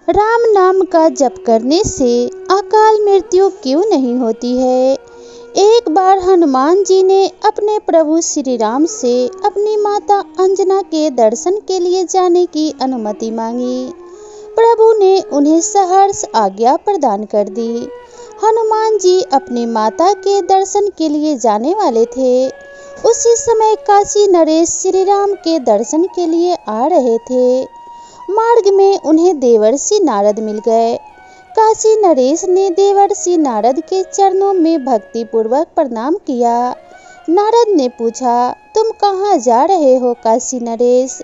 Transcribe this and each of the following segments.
राम नाम का जप करने से अकाल मृत्यु क्यों नहीं होती है। एक बार हनुमान जी ने अपने प्रभु श्री राम से अपनी माता अंजना के दर्शन के लिए जाने की अनुमति मांगी। प्रभु ने उन्हें सहर्ष आज्ञा प्रदान कर दी। हनुमान जी अपनी माता के दर्शन के लिए जाने वाले थे। उसी समय काशी नरेश श्री राम के दर्शन के लिए आ रहे थे। मार्ग में उन्हें देवर्षि नारद मिल गए। काशी नरेश ने देवर्षि नारद के चरणों में भक्ति पूर्वक प्रणाम किया। नारद ने पूछा, तुम कहाँ जा रहे हो काशी नरेश?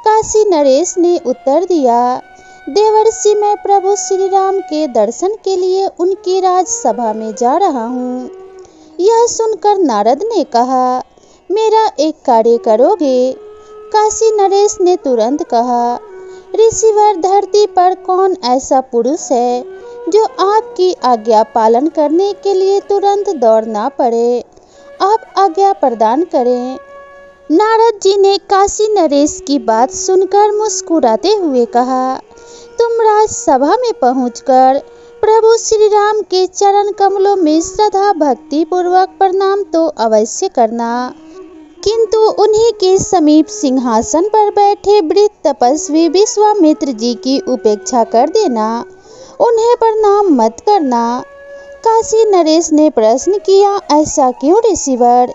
काशी नरेश ने उत्तर दिया, देवर्षि मैं प्रभु श्री राम के दर्शन के लिए उनकी राजसभा में जा रहा हूँ। यह सुनकर नारद ने कहा, मेरा एक कार्य करोगे? काशी नरेश ने तुरंत कहा, ऋषिवर धरती पर कौन ऐसा पुरुष है जो आपकी आज्ञा पालन करने के लिए तुरंत दौड़ना पड़े। आप आज्ञा प्रदान करें। नारद जी ने काशी नरेश की बात सुनकर मुस्कुराते हुए कहा, तुम राजसभा में पहुंचकर प्रभु श्री राम के चरण कमलों में श्रद्धा भक्ति पूर्वक प्रणाम तो अवश्य करना, किंतु उन्हीं के समीप सिंहासन पर बैठे वृद्ध तपस्वी विश्वामित्र जी की उपेक्षा कर देना, उन्हें प्रणाम मत करना। काशी नरेश ने प्रश्न किया, ऐसा क्यों ऋषिवर?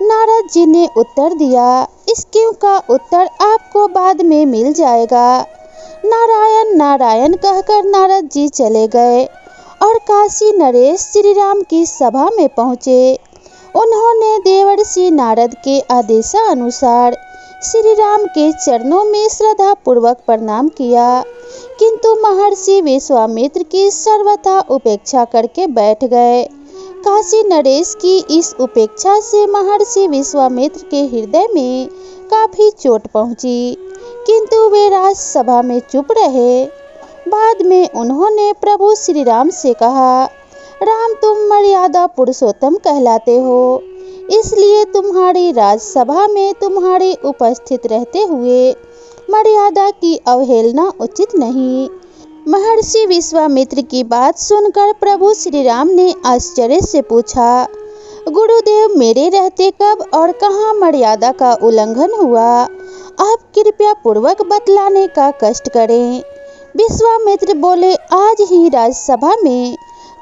नारद जी ने उत्तर दिया, इस क्यों का उत्तर आपको बाद में मिल जाएगा। नारायण नारायण कहकर नारद जी चले गए और काशी नरेश श्री राम की सभा में पहुँचे। उन्होंने देवर्षि नारद के आदेशानुसार श्री राम के चरणों में श्रद्धा पूर्वक प्रणाम किया, किंतु महर्षि विश्वामित्र की सर्वथा उपेक्षा करके बैठ गए। काशी नरेश की इस उपेक्षा से महर्षि विश्वामित्र के हृदय में काफी चोट पहुंची, किंतु वे राजसभा में चुप रहे। बाद में उन्होंने प्रभु श्री राम से कहा, राम तुम मर्यादा पुरुषोत्तम कहलाते हो, इसलिए तुम्हारी राजसभा में तुम्हारे उपस्थित रहते हुए मर्यादा की अवहेलना उचित नहीं। महर्षि विश्वामित्र की बात सुनकर प्रभु श्री राम ने आश्चर्य से पूछा, गुरुदेव मेरे रहते कब और कहाँ मर्यादा का उल्लंघन हुआ? आप कृपया पूर्वक बतलाने का कष्ट करें। विश्वामित्र बोले, आज ही राजसभा में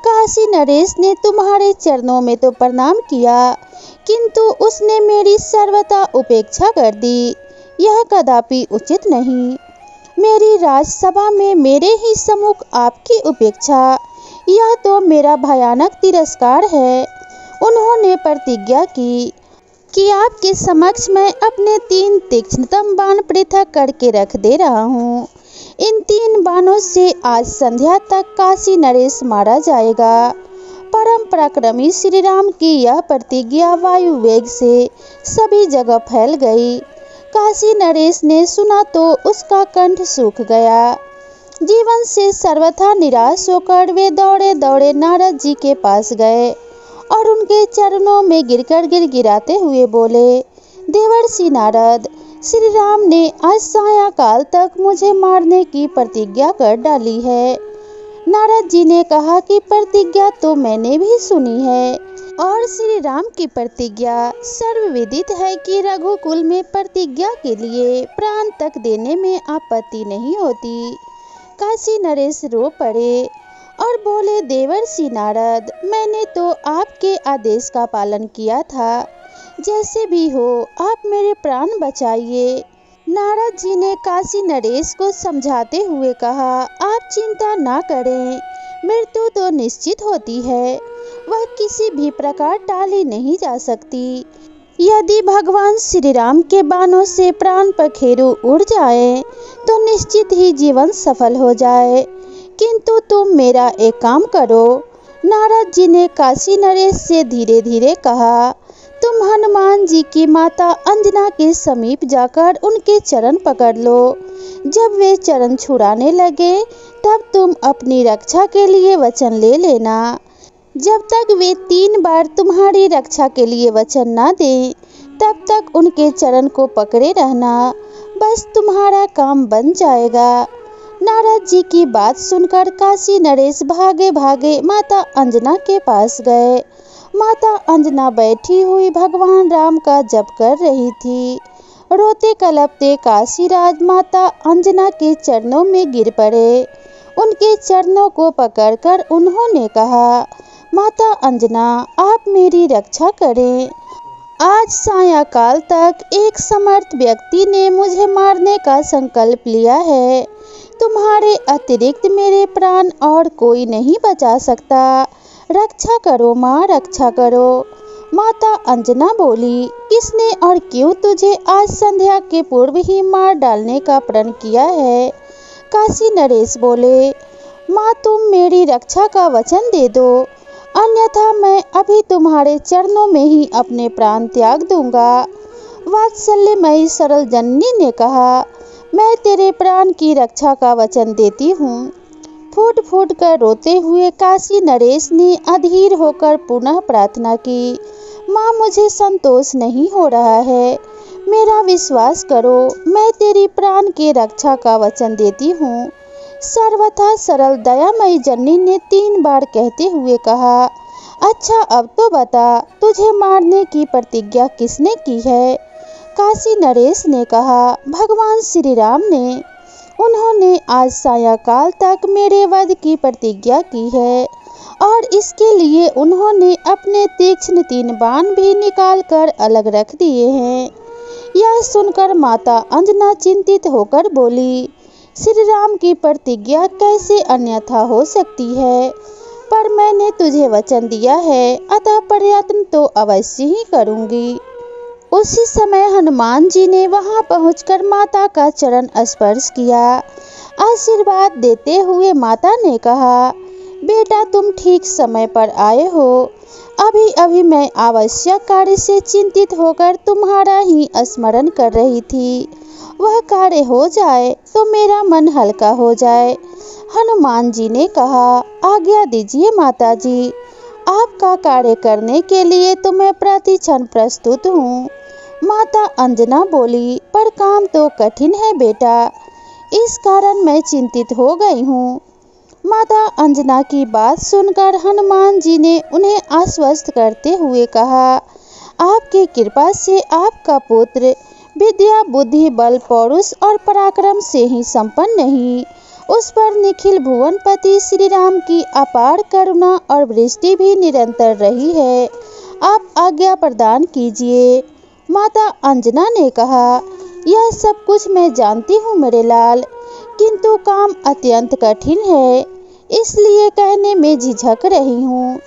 काशी नरेश ने तुम्हारे चरणों में तो प्रणाम किया, किंतु उसने मेरी सर्वथा उपेक्षा कर दी। यह कदापि उचित नहीं। मेरी राजसभा में मेरे ही सम्मुख आपकी उपेक्षा, यह तो मेरा भयानक तिरस्कार है। उन्होंने प्रतिज्ञा की कि आपके समक्ष मैं अपने 3 तीक्ष्णतम बाण पृथक करके रख दे रहा हूँ। इन 3 बाणों से आज संध्या तक काशी नरेश मारा जाएगा। परम पराक्रमी श्री राम की यह प्रतिज्ञा वायु वेग से सभी जगह फैल गई। काशी नरेश ने सुना तो उसका कंठ सूख गया। जीवन से सर्वथा निराश होकर वे दौड़े दौड़े नारद जी के पास गए और उनके चरणों में गिरकर गिड़गिड़ाते हुए बोले, देवर्षि नारद, श्री राम ने आज सायंकाल तक मुझे मारने की प्रतिज्ञा कर डाली है। नारद जी ने कहा कि प्रतिज्ञा तो मैंने भी सुनी है और श्री राम की प्रतिज्ञा सर्वविदित है कि रघुकुल में प्रतिज्ञा के लिए प्राण तक देने में आपत्ति नहीं होती। काशी नरेश रो पड़े और बोले, देवर्षि नारद, मैंने तो आपके आदेश का पालन किया था, जैसे भी हो आप मेरे प्राण बचाइए। नारद जी ने काशी नरेश को समझाते हुए कहा, आप चिंता ना करें, मृत्यु तो निश्चित होती है, वह किसी भी प्रकार टाली नहीं जा सकती। यदि भगवान श्री राम के बाणों से प्राण पखेरु उड़ जाए तो निश्चित ही जीवन सफल हो जाए, किंतु तुम मेरा एक काम करो। नारद जी ने काशी नरेश से धीरे धीरे कहा, तुम हनुमान जी की माता अंजना के समीप जाकर उनके चरण पकड़ लो। जब वे चरण छुड़ाने लगे तब तुम अपनी रक्षा के लिए वचन ले लेना। जब तक वे 3 बार तुम्हारी रक्षा के लिए वचन ना दें तब तक उनके चरण को पकड़े रहना, बस तुम्हारा काम बन जाएगा। नारद जी की बात सुनकर काशी नरेश भागे भागे माता अंजना के पास गए। माता अंजना बैठी हुई भगवान राम का जप कर रही थी। रोते कलपते काशीराज माता अंजना के चरणों में गिर पड़े। उनके चरणों को पकड़कर उन्होंने कहा, माता अंजना, आप मेरी रक्षा करें। आज सायंकाल तक एक समर्थ व्यक्ति ने मुझे मारने का संकल्प लिया है। तुम्हारे अतिरिक्त मेरे प्राण और कोई नहीं बचा सकता। रक्षा करो माँ, रक्षा करो। माता अंजना बोली, किसने और क्यों तुझे आज संध्या के पूर्व ही मार डालने का प्रण किया है? काशी नरेश बोले, माँ तुम मेरी रक्षा का वचन दे दो, अन्यथा मैं अभी तुम्हारे चरणों में ही अपने प्राण त्याग दूंगा। वात्सल्यमयी सरल जननी ने कहा, मैं तेरे प्राण की रक्षा का वचन देती हूँ। फूट फूट कर रोते हुए काशी नरेश ने अधीर होकर पुनः प्रार्थना की, माँ मुझे संतोष नहीं हो रहा है, मेरा विश्वास करो, मैं तेरी प्राण की रक्षा का वचन देती हूँ। सर्वथा सरल दयामयी जननी ने 3 बार कहते हुए कहा, अच्छा अब तो बता, तुझे मारने की प्रतिज्ञा किसने की है? काशी नरेश ने कहा, भगवान श्री राम ने। उन्होंने आज सायंकाल तक मेरे वध की प्रतिज्ञा की है और इसके लिए उन्होंने अपने तीक्ष्ण 3 बाण भी निकाल कर अलग रख दिए हैं। यह सुनकर माता अंजना चिंतित होकर बोली, श्री राम की प्रतिज्ञा कैसे अन्यथा हो सकती है? पर मैंने तुझे वचन दिया है, अतः प्रयत्न तो अवश्य ही करूंगी। उसी समय हनुमान जी ने वहां पहुंचकर माता का चरण स्पर्श किया। आशीर्वाद देते हुए माता ने कहा, बेटा तुम ठीक समय पर आए हो। अभी अभी मैं आवश्यक कार्य से चिंतित होकर तुम्हारा ही स्मरण कर रही थी। वह कार्य हो जाए तो मेरा मन हल्का हो जाए। हनुमान जी ने कहा, आज्ञा दीजिए माता जी, आपका कार्य करने के लिए तो मैं प्रति क्षण प्रस्तुत हूँ। माता अंजना बोली, पर काम तो कठिन है बेटा, इस कारण मैं चिंतित हो गई हूँ। माता अंजना की बात सुनकर हनुमान जी ने उन्हें आश्वस्त करते हुए कहा, आपकी कृपा से आपका पुत्र विद्या बुद्धि बल पौरुष और पराक्रम से ही संपन्न नहीं, उस पर निखिल भुवनपति श्री राम की अपार करुणा और वृष्टि भी निरंतर रही है। आप आज्ञा प्रदान कीजिए। माता अंजना ने कहा, यह सब कुछ मैं जानती हूँ मेरे लाल, किंतु काम अत्यंत कठिन है, इसलिए कहने में झिझक रही हूँ।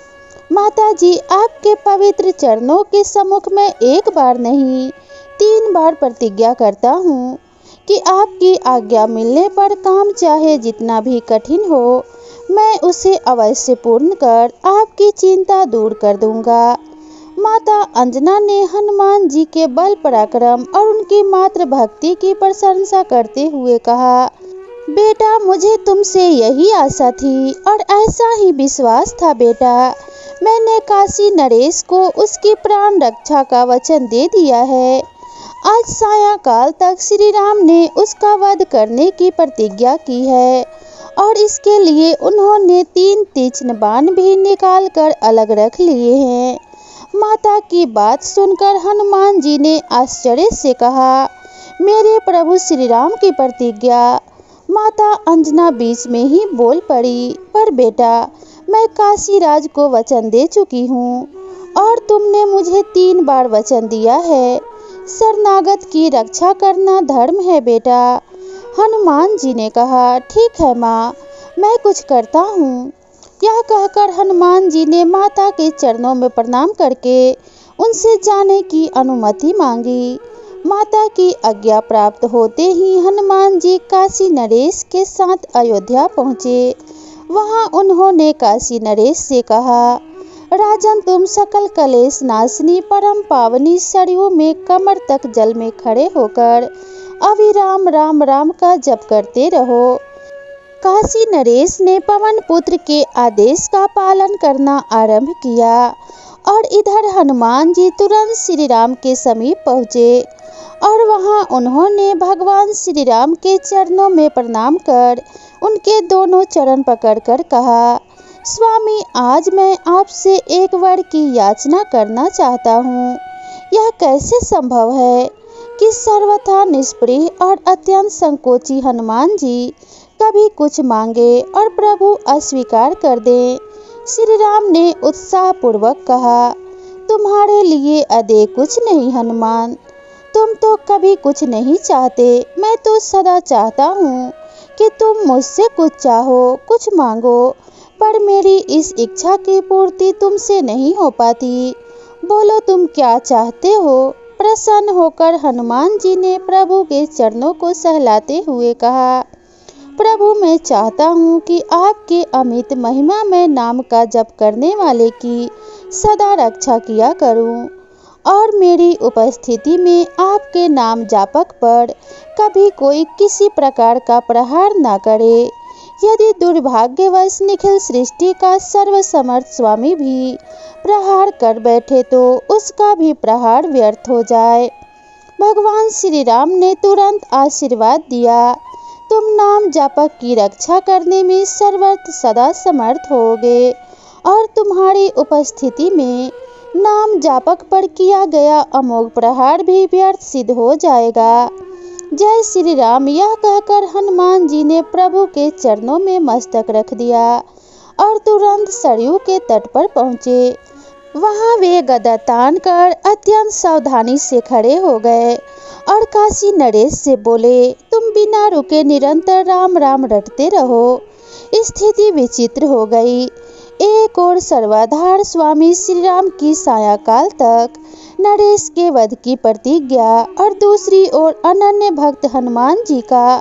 माता जी, आपके पवित्र चरणों के सम्मुख में 1 बार नहीं 3 बार प्रतिज्ञा करता हूँ कि आपकी आज्ञा मिलने पर काम चाहे जितना भी कठिन हो, मैं उसे अवश्य पूर्ण कर आपकी चिंता दूर कर दूंगा। माता अंजना ने हनुमान जी के बल पराक्रम और उनकी मातृ भक्ति की प्रशंसा करते हुए कहा, बेटा मुझे तुमसे यही आशा थी और ऐसा ही विश्वास था बेटा। मैंने काशी नरेश को उसकी प्राण रक्षा का वचन दे दिया है। आज सायंकाल तक श्री राम ने उसका वध करने की प्रतिज्ञा की है और इसके लिए उन्होंने 3 तीक्ष्ण बाण भी निकाल कर अलग रख लिए हैं। माता की बात सुनकर हनुमान जी ने आश्चर्य से कहा, मेरे प्रभु श्री राम की प्रतिज्ञा। माता अंजना बीच में ही बोल पड़ी, पर बेटा मैं काशीराज को वचन दे चुकी हूँ और तुमने मुझे 3 बार वचन दिया है। शरणागत की रक्षा करना धर्म है बेटा। हनुमान जी ने कहा, ठीक है माँ, मैं कुछ करता हूँ। यह कहकर हनुमान जी ने माता के चरणों में प्रणाम करके उनसे जाने की अनुमति मांगी। माता की आज्ञा प्राप्त होते ही हनुमान जी काशी नरेश के साथ अयोध्या पहुँचे। वहाँ उन्होंने काशी नरेश से कहा, राजन तुम सकल कलेश नाशनी परम पावनी सरयू में कमर तक जल में खड़े होकर अविराम राम राम का जप करते रहो। काशी नरेश ने पवन पुत्र के आदेश का पालन करना आरंभ किया और इधर हनुमान जी तुरंत श्री राम के समीप पहुँचे और वहां उन्होंने भगवान श्री राम के चरणों में प्रणाम कर उनके दोनों चरण पकड़कर कहा, स्वामी, आज मैं आपसे एक वर की याचना करना चाहता हूँ। यह कैसे संभव है कि सर्वथा निष्प्रिय और अत्यंत संकोची हनुमान जी कभी कुछ मांगे और प्रभु अस्वीकार कर दें। श्री राम ने उत्साहपूर्वक कहा, तुम्हारे लिए अधिक कुछ नहीं हनुमान, तुम तो कभी कुछ नहीं चाहते, मैं तो सदा चाहता हूँ कि तुम मुझसे कुछ चाहो, कुछ मांगो, पर मेरी इस इच्छा की पूर्ति तुमसे नहीं हो पाती। बोलो तुम क्या चाहते हो? प्रसन्न होकर हनुमान जी ने प्रभु के चरणों को सहलाते हुए कहा, प्रभु, मैं चाहता हूँ कि आपके अमित महिमा में नाम का जप करने वाले की सदा रक्षा किया करूँ और मेरी उपस्थिति में आपके नाम जापक पर कभी कोई किसी प्रकार का प्रहार न करे। यदि दुर्भाग्यवश निखिल सृष्टि का सर्वसमर्थ स्वामी भी प्रहार कर बैठे तो उसका भी प्रहार व्यर्थ हो जाए। भगवान श्री राम ने तुरंत आशीर्वाद दिया, तुम नाम जापक की रक्षा करने में सर्वत्र सदा समर्थ होगे और तुम्हारी उपस्थिति में नाम जापक पर किया गया अमोघ प्रहार भी व्यर्थ सिद्ध हो जाएगा। जय श्री राम। यह कहकर हनुमान जी ने प्रभु के चरणों में मस्तक रख दिया और तुरंत सरयू के तट पर पहुँचे। वहां वे गदा तान कर अत्यंत सावधानी से खड़े हो गए और काशी नरेश से बोले, तुम बिना रुके निरंतर राम राम रटते रहो। स्थिति विचित्र हो गई। एक ओर सर्वाधार स्वामी श्री राम की सायंकाल तक नरेश के वध की प्रतिज्ञा और दूसरी ओर अनन्य भक्त हनुमान जी का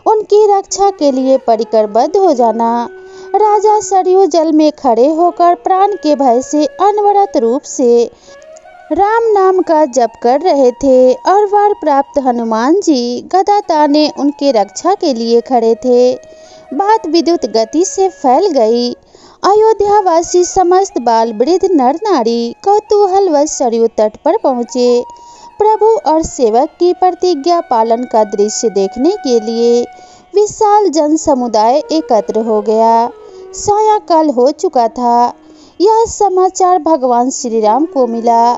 उनकी रक्षा के लिए परिकरबद्ध हो जाना। राजा सरयू जल में खड़े होकर प्राण के भय से अनवरत रूप से राम नाम का जप कर रहे थे और वर प्राप्त हनुमान जी गदा ताने उनके रक्षा के लिए खड़े थे। बात विद्युत गति से फैल गई। अयोध्यावासी समस्त बाल वृद्ध नर नारी कौतूहलवश सरयू तट पर पहुँचे। प्रभु और सेवक की प्रतिज्ञा पालन का दृश्य देखने के लिए विशाल जन समुदाय एकत्र हो गया। सायंकाल हो चुका था। यह समाचार भगवान श्री राम को मिला।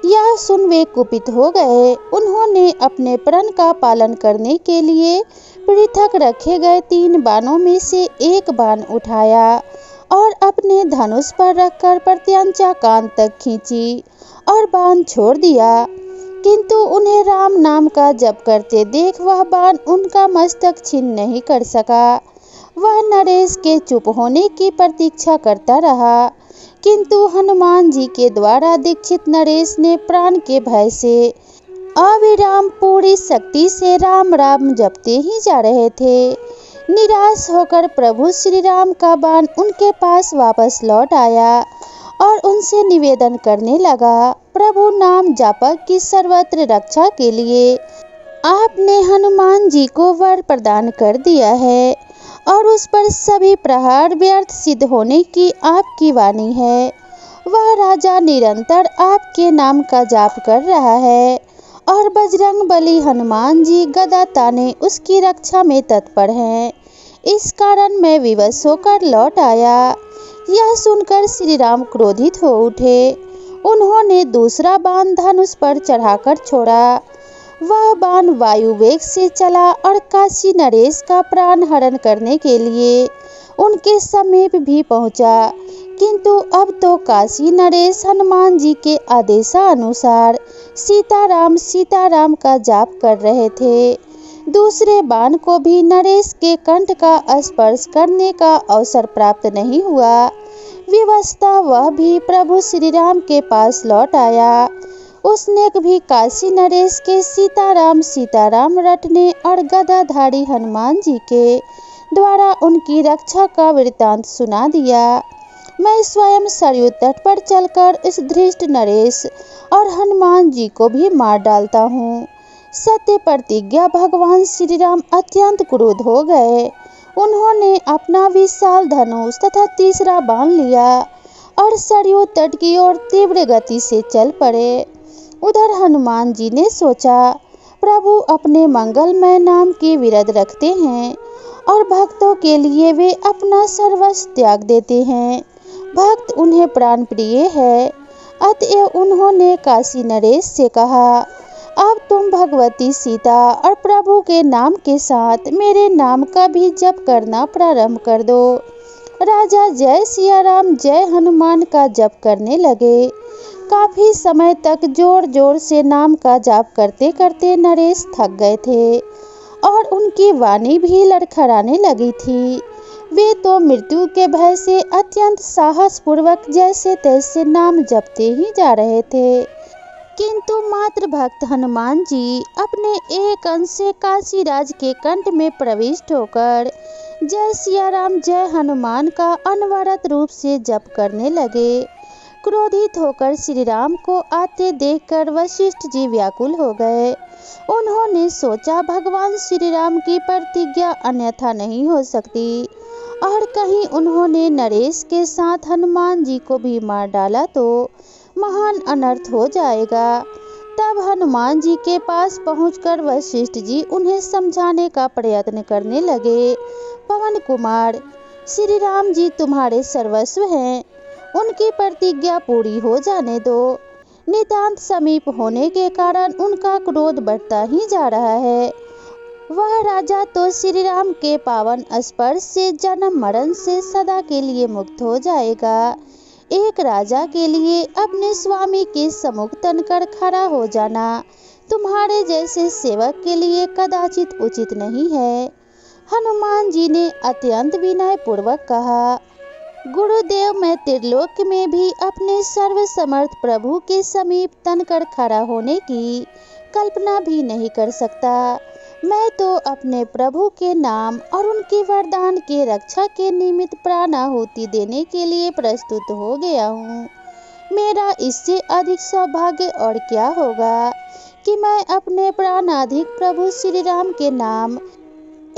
यह सुन वे कुपित हो गए। उन्होंने अपने प्रण का पालन करने के लिए पृथक रखे गए 3 बाणों में से एक बाण उठाया और अपने धनुष पर रखकर प्रत्यंचा कान तक खींची और बाण छोड़ दिया, किंतु उन्हें राम नाम का जप करते देख वह बाण उनका मस्तक छीन नहीं कर सका। वह नरेश के चुप होने की प्रतीक्षा करता रहा, किंतु हनुमान जी के द्वारा दीक्षित नरेश ने प्राण के भय से अविराम पूरी शक्ति से राम राम जपते ही जा रहे थे। निराश होकर प्रभु श्री राम का बाण उनके पास वापस लौट आया और उनसे निवेदन करने लगा, प्रभु, नाम जापक की सर्वत्र रक्षा के लिए आपने हनुमान जी को वर प्रदान कर दिया है और उस पर सभी प्रहार व्यर्थ सिद्ध होने की आपकी वाणी है। वह राजा निरंतर आपके नाम का जाप कर रहा है और बजरंग बली हनुमान जी गदा ताने उसकी रक्षा में तत्पर हैं। इस कारण मैं विवश होकर लौट आया। यह सुनकर श्री राम क्रोधित हो उठे। उन्होंने दूसरा बाण धनुष पर चढ़ाकर छोड़ा। वह बाण वायु वेग से चला और काशी नरेश का प्राण हरण करने के लिए उनके समीप भी पहुंचा, किंतु अब तो काशी नरेश हनुमान जी के आदेशानुसार सीताराम सीताराम का जाप कर रहे थे। दूसरे बाण को भी नरेश के कंठ का स्पर्श करने का अवसर प्राप्त नहीं हुआ। विवशता वह भी प्रभु श्री राम के पास लौट आया। उसने भी काशी नरेश के सीताराम सीताराम रटने और गदाधारी हनुमान जी के द्वारा उनकी रक्षा का वृत्तांत सुना दिया। मैं स्वयं सरयू तट पर चलकर इस धृष्ट नरेश और हनुमान जी को भी मार डालता हूँ। सत्य प्रतिज्ञा भगवान श्री राम अत्यंत क्रुद्ध हो गए। उन्होंने अपना विशाल धनुष तथा तीसरा बाण लिया और सरयू तट की ओर तीव्र गति से चल पड़े। उधर हनुमान जी ने सोचा, प्रभु अपने मंगलमय नाम की विरध रखते हैं और भक्तों के लिए वे अपना सर्वस्व त्याग देते हैं। भक्त उन्हें प्राण प्रिय है, अतएव उन्होंने काशी नरेश से कहा, अब तुम भगवती सीता और प्रभु के नाम के साथ मेरे नाम का भी जप करना प्रारंभ कर दो। राजा जय सिया राम जय हनुमान का जप करने लगे। काफी समय तक जोर जोर से नाम का जाप करते करते नरेश थक गए थे और उनकी वाणी भी लड़खड़ाने लगी थी। वे तो मृत्यु के भय से अत्यंत साहस पूर्वक जैसे तैसे नाम जपते ही जा रहे थे, किंतु मात्र भक्त हनुमान जी अपने एक अंश से काशीराज के कंठ में प्रविष्ट होकर जय सिया राम जय हनुमान का अनवरत रूप से जप करने लगे। क्रोधित होकर श्री राम को आते देखकर वशिष्ठ जी व्याकुल हो गए। उन्होंने सोचा, भगवान श्री राम की प्रतिज्ञा अन्यथा नहीं हो सकती, और कहीं उन्होंने नरेश के साथ हनुमान जी को भी मार डाला तो महान अनर्थ हो जाएगा। तब हनुमान जी के पास पहुंचकर वशिष्ठ जी उन्हें समझाने का प्रयत्न करने लगे। पवन कुमार, श्री राम जी तुम्हारे सर्वस्व हैं, उनकी प्रतिज्ञा पूरी हो जाने दो। नितांत समीप होने के कारण उनका क्रोध बढ़ता ही जा रहा है। वह राजा तो श्री राम के पावन स्पर्श से जन्म मरण से सदा के लिए मुक्त हो जाएगा। एक राजा के लिए अपने स्वामी के सम्मुख तनकर खड़ा हो जाना तुम्हारे जैसे सेवक के लिए कदाचित उचित नहीं है। हनुमान जी ने अत्यंत विनय पूर्वक कहा, गुरुदेव, मैं त्रिलोक में भी अपने सर्वसमर्थ प्रभु के समीप तनकर खड़ा होने की कल्पना भी नहीं कर सकता। मैं तो अपने प्रभु के नाम और उनके वरदान के रक्षा के निमित्त प्राणाहुति देने के लिए प्रस्तुत हो गया हूँ। मेरा इससे अधिक सौभाग्य और क्या होगा कि मैं अपने प्राणाधिक प्रभु श्री राम के नाम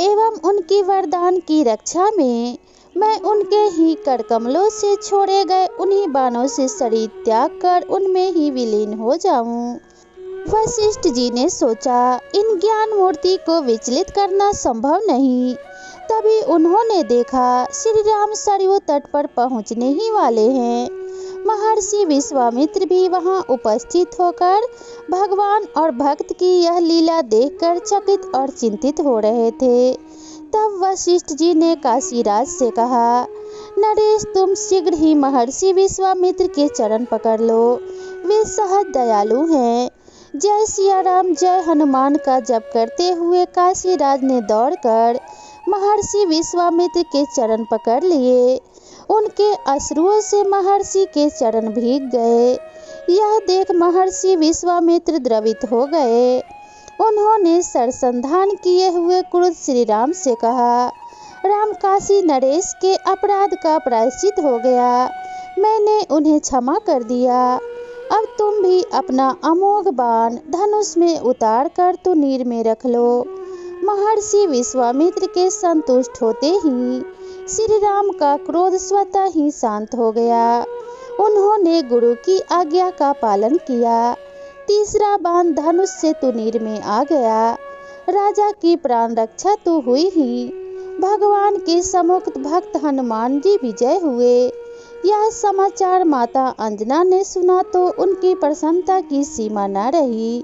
एवं उनकी वरदान की रक्षा में मैं उनके ही करकमलों से छोड़े गए उन्हीं बाणों से शरीर त्याग कर उनमें ही विलीन हो जाऊं। वशिष्ठ जी ने सोचा, इन ज्ञान मूर्ति को विचलित करना संभव नहीं। तभी उन्होंने देखा श्री राम सरयू तट पर पहुंचने ही वाले हैं। महर्षि विश्वामित्र भी वहां उपस्थित होकर भगवान और भक्त की यह लीला देखकर चकित और चिंतित हो रहे थे। तब वशिष्ठ जी ने काशीराज से कहा, नरेश, तुम शीघ्र ही महर्षि विश्वामित्र के चरण पकड़ लो, वे सहज दयालु हैं। जय सिया राम जय हनुमान का जप करते हुए काशीराज ने दौड़कर महर्षि विश्वामित्र के चरण पकड़ लिए। उनके अश्रुओं से महर्षि के चरण भीग गए। यह देख महर्षि विश्वामित्र द्रवित हो गए। उन्होंने सरसंधान किए हुए क्रुद्ध श्री राम से कहा, राम, काशी नरेश के अपराध का प्रायश्चित हो गया, मैंने उन्हें क्षमा कर दिया। अब तुम भी अपना अमोघ बाण धनुष में उतार कर तुनीर में रख लो। महर्षि विश्वामित्र के संतुष्ट होते ही श्री राम का क्रोध स्वतः ही शांत हो गया। उन्होंने गुरु की आज्ञा का पालन किया। तीसरा बाण धनुष से तुनीर में आ गया। राजा की प्राण रक्षा तो हुई ही, भगवान के सम्मुख भक्त हनुमान जी विजय हुए। यह समाचार माता अंजना ने सुना तो उनकी प्रसन्नता की सीमा न रही।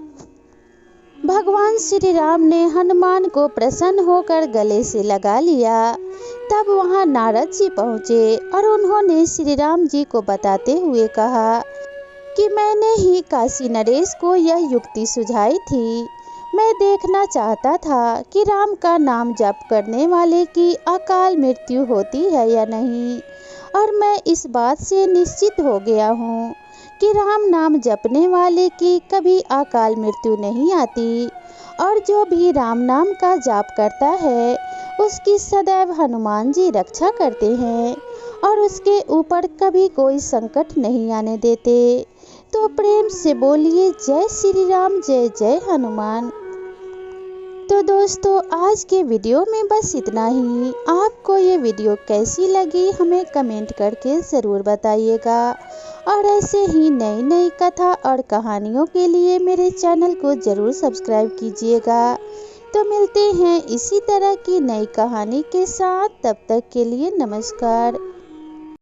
भगवान श्री राम ने हनुमान को प्रसन्न होकर गले से लगा लिया। तब वहां नारद जी पहुँचे और उन्होंने श्री राम जी को बताते हुए कहा कि मैंने ही काशी नरेश को यह युक्ति सुझाई थी। मैं देखना चाहता था कि राम का नाम जप करने वाले की अकाल मृत्यु होती है या नहीं, और मैं इस बात से निश्चित हो गया हूँ कि राम नाम जपने वाले की कभी अकाल मृत्यु नहीं आती, और जो भी राम नाम का जाप करता है उसकी सदैव हनुमान जी रक्षा करते हैं और उसके ऊपर कभी कोई संकट नहीं आने देते। तो प्रेम से बोलिए जय श्री राम जय जय हनुमान। तो दोस्तों, आज के वीडियो में बस इतना ही। आपको ये वीडियो कैसी लगी हमें कमेंट करके ज़रूर बताइएगा, और ऐसे ही नई नई कथा और कहानियों के लिए मेरे चैनल को ज़रूर सब्सक्राइब कीजिएगा। तो मिलते हैं इसी तरह की नई कहानी के साथ, तब तक के लिए नमस्कार।